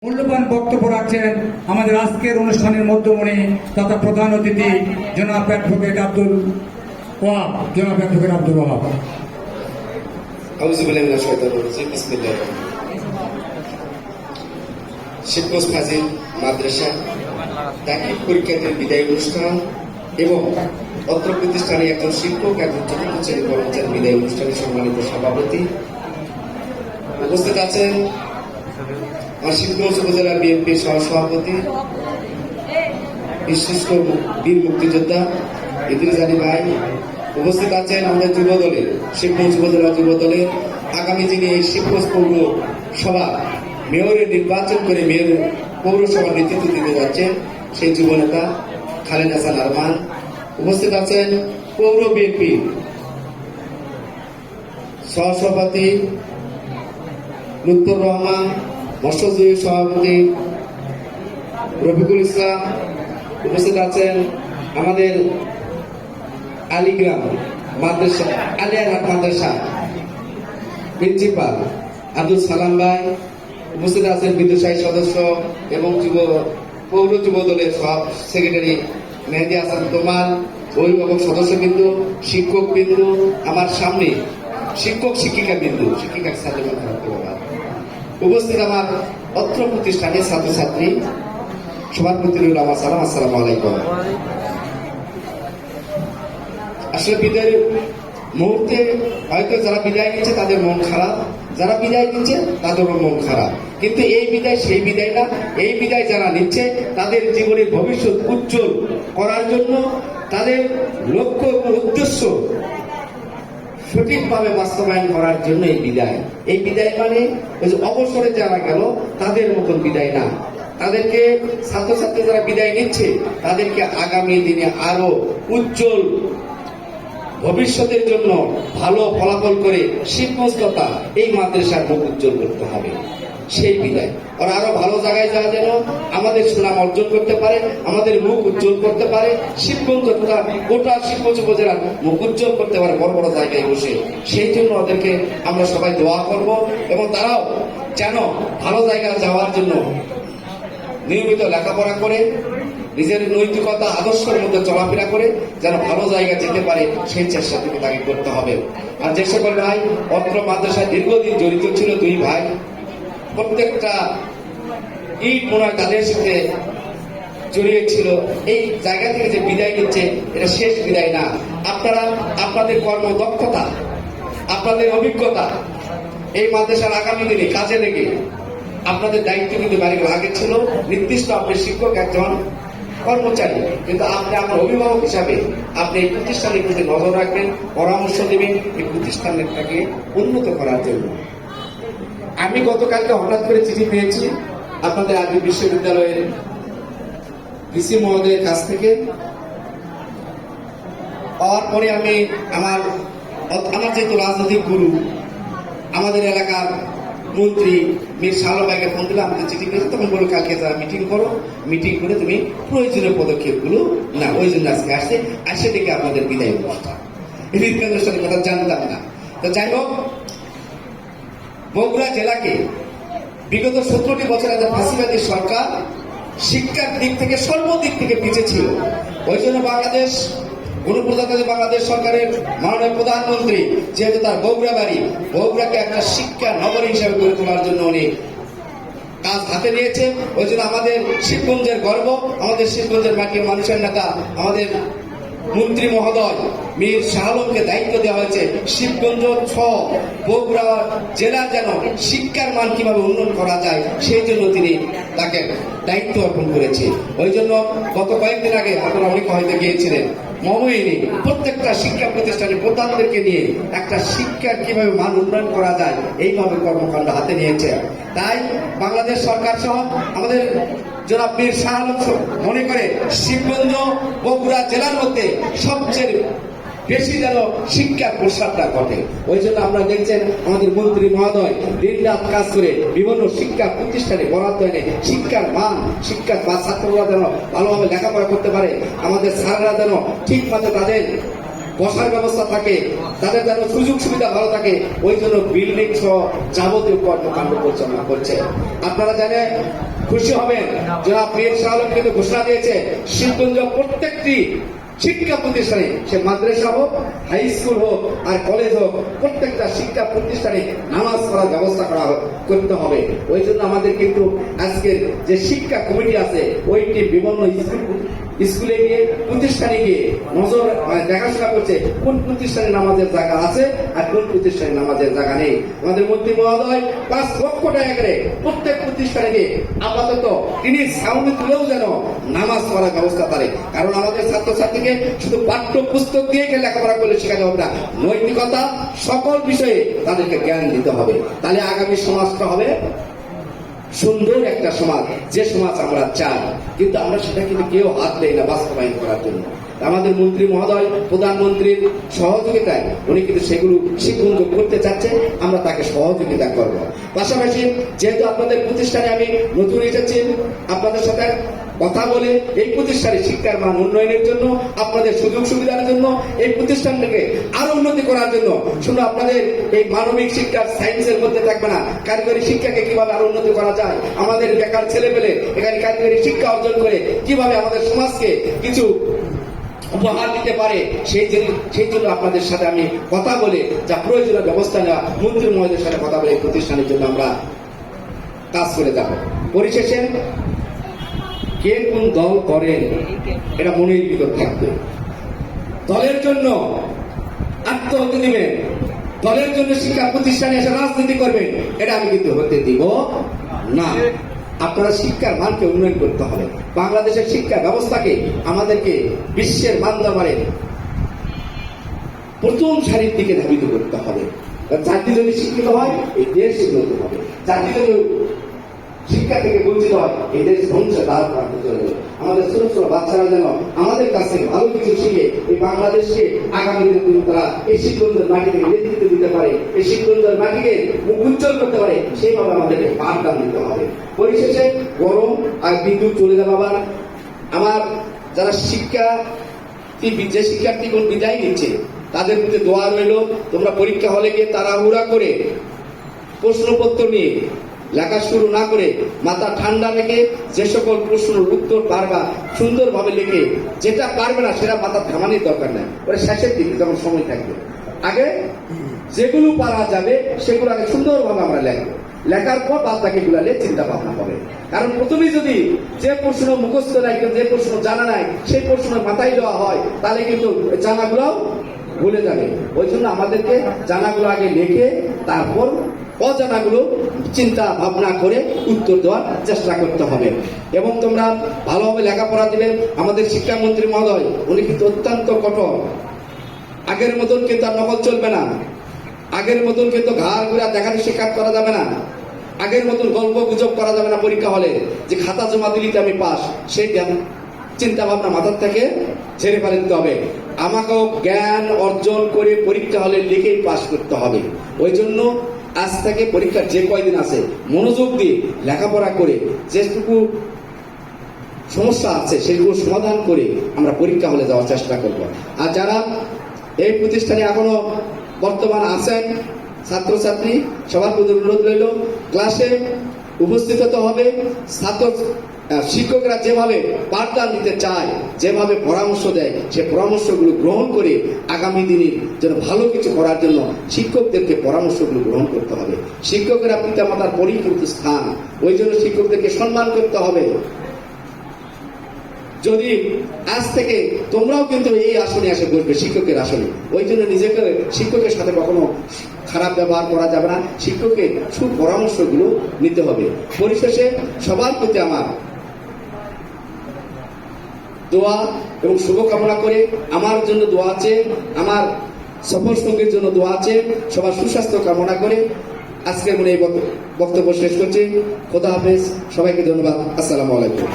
মূল্যবান বক্তব্য রাখছেন আমাদের আজকের অনুষ্ঠানের মধ্যমণি তথা প্রধান অতিথি জনাব অ্যাডভোকেট আব্দুল ওয়াহাব। শিবগঞ্জ ফাজিল মাদ্রাসা দাখিল পরীক্ষার্থীর বিদায় অনুষ্ঠান এবং অত্র প্রতিষ্ঠানে একজন শিক্ষক, একজন চতুর্থ শ্রেণীর কর্মচারী বিদায় অনুষ্ঠানের সম্মানিত সভাপতি উপস্থিত আছেন। আমার শিবগঞ্জ উপজেলা বিএনপির সহসভাপতি, বিশিষ্ট বীর মুক্তিযোদ্ধা ইদ্রিস আলী ভাই উপস্থিত আছেন। আমাদের যুব দলের শিবগঞ্জ উপজেলা যুব দলের আগামী যিনি এই শিবগঞ্জ পৌরসভা মেয়রের নির্বাচন করে মেয়র পৌরসভার নেতৃত্ব দিতে যাচ্ছেন সেই যুব নেতা খালেদ হাসান আরমান উপস্থিত আছেন। পৌর বিএনপি সহসভাপতি লুৎফর রহমান, মৎস্যজীবী সভাপতি রফিকুল ইসলাম উপস্থিত আছেন। আমাদের আলিগ্রাম মাদ্রাসা আলিয়াঘাট মাদ্রাসা প্রিন্সিপাল আব্দুল সালাম ভাই উপস্থিত আছেন। বিদ্যুৎসাহী সদস্য এবং পৌর যুব দলের সেক্রেটারি মেহেদি হাসান তোমাল, অভিভাবক সদস্যবৃন্দ, শিক্ষক বিন্দু, আমার সামনে শিক্ষক শিক্ষিকা বিন্দু, শিক্ষিকা উপস্থিত আমার অত্র প্রতিষ্ঠানের ছাত্রছাত্রী সবার প্রতি রইল আমার সালাম, আসসালামু আলাইকুম। আসলে বিদায়ের মুহূর্তে হয়তো যারা বিদায় নিচ্ছে তাদের মন খারাপ, যারা বিদায় নিচ্ছে তাদেরও মন খারাপ, কিন্তু এই বিদায় সেই বিদায় না। এই বিদায় যারা নিচ্ছে তাদের জীবনের ভবিষ্যৎ উজ্জ্বল করার জন্য, তাদের লক্ষ্য এবং উদ্দেশ্য সঠিকভাবে বাস্তবায়ন করার জন্য এই বিদায়। এই বিদায় মানে ওই যে অবসরে যারা গেল তাদের মতন বিদায় না। তাদেরকে ছাত্রছাত্রী যারা বিদায় নিচ্ছে তাদেরকে আগামী দিনে আরো উজ্জ্বল ভবিষ্যতের জন্য ভালো ফলাফল করে শিবগঞ্জ তথা এই মাদ্রাসার মুখ উজ্জ্বল করতে হবে। সেই বিদায় ওরা আরো ভালো জায়গায় যাওয়া যেন আমাদের সুনাম অর্জন করতে পারে, আমাদের মুখ উজ্জ্বল করতে পারে, শিবগঞ্জ তথা গোটা শিবগঞ্জ উপজেলার মুখ উজ্জ্বল করতে পারে বড় বড় জায়গায় বসে। সেই জন্য ওদেরকে আমরা সবাই দোয়া করব এবং তারাও যেন ভালো জায়গায় যাওয়ার জন্য নিয়মিত লেখাপড়া করে নিজের নৈতিকতা আদর্শের মধ্যে চলাফেরা করে যেন ভালো জায়গায় যেতে পারে সেই চেষ্টা থেকে তাকে করতে হবে। আর যে সকল ভাই অত্র মাদ্রাসায় দীর্ঘদিন জড়িত ছিল, দুই ভাই প্রত্যেকটা ইট মনে হয় তাদের সাথে জড়িয়েছিল, এই জায়গা থেকে যে বিদায় নিচ্ছে এটা শেষ বিদায় না। আপনারা আপনাদের কর্মদক্ষতা, আপনাদের অভিজ্ঞতা এই মাদ্রাসার আগামী দিনে কাজে লেগে আপনাদের দায়িত্ব কিন্তু বাড়ির আগে ছিল নির্দিষ্ট আপনি শিক্ষক একজন কর্মচারী, কিন্তু আপনি আমার অভিভাবক হিসাবে আপনি এই প্রতিষ্ঠানের প্রতি নজর রাখবেন, পরামর্শ দেবেন এই প্রতিষ্ঠানটাকে উন্নত করার জন্য। আমি গতকালকে হঠাৎ করে চিঠি পেয়েছি আপনাদের আরবি বিশ্ববিদ্যালয়ের ভিসি মহোদয়ের কাছ থেকে। পাওয়ার পরে আমি আমার যেহেতু রাজনৈতিক গুরু, আমাদের এলাকার মন্ত্রী মীর শাহ আলম ভাইকে ফোন দিলে আমাদের চিঠি পেয়েছে, তখন বলো কালকে যারা মিটিং করো, মিটিং করে তুমি প্রয়োজনীয় পদক্ষেপগুলো না। ওই জন্য আজকে আসে দেখে আপনাদের বিদায় অনুষ্ঠান। এই বিদায় অনুষ্ঠানের কথা জানতাম না। তো যাই হোক, বগুড়া জেলাকে বিগত 17টি বছর একটা ফাঁসিবাদী সরকার শিক্ষার দিক থেকে সর্বদিক থেকে পিছিয়ে ছিল। ওই জন্য বাংলাদেশ গণপ্রজাতন্ত্রী বাংলাদেশ সরকারের মাননীয় প্রধানমন্ত্রী যেহেতু তার বগুড়া বাড়ি, বগুড়াকে একটা শিক্ষা নগরী হিসাবে গড়ে তোলার জন্য উনি কাজ হাতে নিয়েছে। ওই জন্য আমাদের শিবগঞ্জের গর্ব, আমাদের শিবগঞ্জের মাটির মানুষের নেতা আমাদের মন্ত্রী মহোদয় মীর শাহ আলমকে দায়িত্ব দেওয়া হয়েছে শিবগঞ্জ বগুড়া জেলার যেন শিক্ষার মান কিভাবে উন্নয়ন করা যায় সেই জন্য তিনি তাকে দায়িত্ব অর্পণ করেছে। ওই জন্য গত কয়েকদিন আগে আপনারা অনেকে হয়তো গিয়েছিলেন মমইনি প্রত্যেকটা শিক্ষা প্রতিষ্ঠানের প্রধানদেরকে নিয়ে একটা শিক্ষার কিভাবে মান উন্নয়ন করা যায় এইভাবে কর্মকাণ্ড হাতে নিয়েছে। তাই বাংলাদেশ সরকার সহ আমাদের জনাব মীর শাহ আলম মনে করে শিবগঞ্জ বগুড়া জেলার মধ্যে সবচেয়ে বেশি যেন শিক্ষার প্রসারটা ঘটে। ওই জন্য আমরা দেখছেন আমাদের মন্ত্রী মহোদয় দিন রাত কাজ করে বিভিন্ন শিক্ষা প্রতিষ্ঠানে বরাদ্দ এনে শিক্ষার মান, শিক্ষার ছাত্ররা যেন ভালোভাবে লেখাপড়া করতে পারে, আমাদের স্যাররা যেন ঠিক মতো তাদের বসার ব্যবস্থা থাকে, তাদের যেন সুযোগ সুবিধা ভালো থাকে, ওই জন্য বিল্ডিং সহ যাবতীয় কর্মকাণ্ড পরিচালনা করছে। আপনারা জানেন, খুশি হবেন, যারা পীর শাহ আলম কিন্তু ঘোষণা দিয়েছে শিবগঞ্জ প্রত্যেকটি শিক্ষা প্রতিষ্ঠানে, সে মাদ্রাসা হোক, হাই স্কুল হোক আর কলেজ হোক, প্রত্যেকটা শিক্ষা প্রতিষ্ঠানে নামাজ পড়ার ব্যবস্থা করতে হবে। ওই জন্য আমাদের কিন্তু আজকের যে শিক্ষা কমিটি আছে, ওইটি বিভিন্ন স্কুলে গিয়ে প্রতিষ্ঠানে গিয়ে নজর দেখাশোনা করছে কোন প্রতিষ্ঠানে নামাজের জায়গা আছে আর কোন প্রতিষ্ঠানে নামাজের জায়গা নেই। আমাদের মন্ত্রী মহোদয় 5 লক্ষ টাকা করে প্রত্যেক প্রতিষ্ঠানে গিয়ে আপাতত তিনি সামনে তুলেও যেন নামাজ পড়ার ব্যবস্থা করে। কারণ আমাদের ছাত্রছাত্রীকে শুধু পাঠ্য পুস্তক দিয়ে লেখাপড়া করলে শেখাতে হবে না, নৈতিকতা সকল বিষয়ে তাদেরকে জ্ঞান দিতে হবে। তাহলে আগামী সমাজটা হবে সুন্দর একটা সমাজ, যে সমাজ আমরা চাই। কিন্তু আমরা সেটা কিন্তু কেউ হাত দেয় না বাস্তবায়ন করার জন্য। আমাদের মন্ত্রী মহোদয় প্রধানমন্ত্রীর সহযোগিতায় উনি কিন্তু সেগুলো শিক্ষণ করতে চাচ্ছে, আমরা তাকে সহযোগিতা করব। পাশাপাশি যেহেতু আপনাদের প্রতিষ্ঠানে আমি নতুন এসেছি, আপনাদের সাথে কথা বলে এই প্রতিষ্ঠানে শিক্ষার মান উন্নয়নের জন্য, আপনাদের সুযোগ সুবিধার জন্য, এই প্রতিষ্ঠানটাকে আরো উন্নতি করার জন্য, শুধু আপনাদের এই মানবিক শিক্ষার সায়েন্সের মধ্যে থাকবে না, কারিগরি শিক্ষাকে কিভাবে আরো উন্নতি করা যায়, আমাদের বেকার ছেলে পেলে এখানে কারিগরি শিক্ষা অর্জন করে কিভাবে আমাদের সমাজকে কিছু উপহার দিতে পারে, সেই জন্য আপনাদের সাথে আমি কথা বলে যা প্রয়োজনীয় ব্যবস্থা নেওয়া, মন্ত্রী মহোদয়ের সাথে কথা বলে প্রতিষ্ঠানের জন্য আমরা কাজ করে যাব। পরিশেষে কে কোন দল করেন এটা মনের ভিতর থাকবে। দলের জন্য আত্মহত্যা দিবেন, দলের জন্য শিক্ষা প্রতিষ্ঠানে এসে রাজনীতি করবেন, এটা আমি কিন্তু হতে দিব না। আপনারা শিক্ষার মানকে উন্নয়ন করতে হবে। বাংলাদেশের শিক্ষা ব্যবস্থাকে আমাদেরকে বিশ্বের মানদণ্ডে প্রথম সারির দিকে ধাবিত করতে হবে। জাতি যদি শিক্ষিত হয় এই দেশ উন্নত হবে, জাতি যদি শিক্ষা থেকে বঞ্চিত হয় এই দেশ ধ্বংসের দ্বার প্রান্তে চলে যাবে। আমাদের ছোট ছোট বাচ্চারা যেন আমাদের কাছে ভালো কিছু শিখে এই বাংলাদেশকে আগামী দিনে তারা এই শিক্ষকদের মাটিকে নেতৃত্ব দিতে পারে, এই শিক্ষকদের মাটিকে মুখ উজ্জ্বল করতে পারে, সেইভাবে আমাদেরকে পাঠদান দিতে হবে। পরিশেষে গরম আর বিদ্যুৎ চলে যাবে। আবার আমার যারা যে শিক্ষার্থীগুলো বিদায় নিচ্ছে তাদের প্রতি দোয়া রইল, তোমরা পরীক্ষা হলে গিয়ে তাড়াহুড়া করে প্রশ্নপত্র নিয়ে লেখা শুরু না করে মাথা ঠান্ডা রেখে যে সকল প্রশ্নের উত্তর পারবা সুন্দরভাবে লিখে, যেটা পারবে না সেটা মাথা থামানোর দরকার নাই, ওরা শেষের দিকে যখন সময় থাকবে আগে যেগুলো পারা যাবে সেগুলো আগে সুন্দরভাবে আমরা লিখবো, লেখার পর বাদ বাকি গুলালে চিন্তা ভাবনা হবে। কারণ প্রথমেই যদি যে প্রশ্ন মুখস্থ নাই, যে প্রশ্ন জানা নাই, সেই প্রশ্ন মাথায় দেওয়া হয় তাহলে কিন্তু জানাগুলো ভুলে যাবে। ওই জন্য আমাদেরকে জানাগুলো আগে লিখে তারপর অজানাগুলো চিন্তা ভাবনা করে উত্তর দেওয়ার চেষ্টা করতে হবে। এবং তোমরা ভালোভাবে লেখাপড়া দিলে। আমাদের শিক্ষামন্ত্রী মহোদয় উনি কিন্তু অত্যন্ত কঠোর, আগের মতন কিন্তু আর নকল চলবে না, আগের মতন কিন্তু ঘাড় ঘুরা দেখাতে শিক্ষাত করা যাবে না, আগের মতন গল্প গুজব করা যাবে না পরীক্ষা হলে যে খাতা জমা দিলিতে আমি পাস, সেই চিন্তা ভাবনা মাথার থেকে ছেড়ে ফেলে দিতে হবে। আমাকেও জ্ঞান অর্জন করে পরীক্ষা হলে লিখেই পাস করতে হবে। ওই জন্য আজ থেকে পরীক্ষার যে কয়দিন আছে মনোযোগ দিয়ে লেখাপড়া করে যেটুকু সমস্যা আছে সেগুলো সমাধান করে আমরা পরীক্ষা হলে যাওয়ার চেষ্টা করব। আর যারা এই প্রতিষ্ঠানে এখনো বর্তমান আছেন ছাত্রছাত্রী, সবার প্রতি অনুরোধ রইল ক্লাসে উপস্থিত হতে হবে। শিক্ষকরা যেভাবে পাঠদান দিতে চায়, যেভাবে পরামর্শ দেয়, সে পরামর্শগুলো গ্রহণ করে আগামী দিনে যেন ভালো কিছু করার জন্য শিক্ষকদেরকে পরামর্শগুলো গ্রহণ করতে হবে। শিক্ষকেরা পিতামাতার পরিপূর্ণ স্থান, ওই জন্য শিক্ষকদেরকে সম্মান করতে হবে। যদি আজ থেকে তোমরাও কিন্তু এই আসনে এসে বসবে, শিক্ষকের আসনে, ওই জন্য নিজেকে শিক্ষকের সাথে কখনো খারাপ ব্যবহার করা যাবে না, শিক্ষকের সুপরামর্শগুলো নিতে হবে। পরিশেষে সবার প্রতি আমার দোয়া এবং শুভকামনা করে, আমার জন্য দোয়া আছে, আমার সফর সঙ্গীর জন্য দোয়া আছে, সবার সুস্বাস্থ্য কামনা করে আজকের মনে এই বক্তব্য শেষ করছি। খোদা হাফেজ, সবাইকে ধন্যবাদ। আসসালামু আলাইকুম।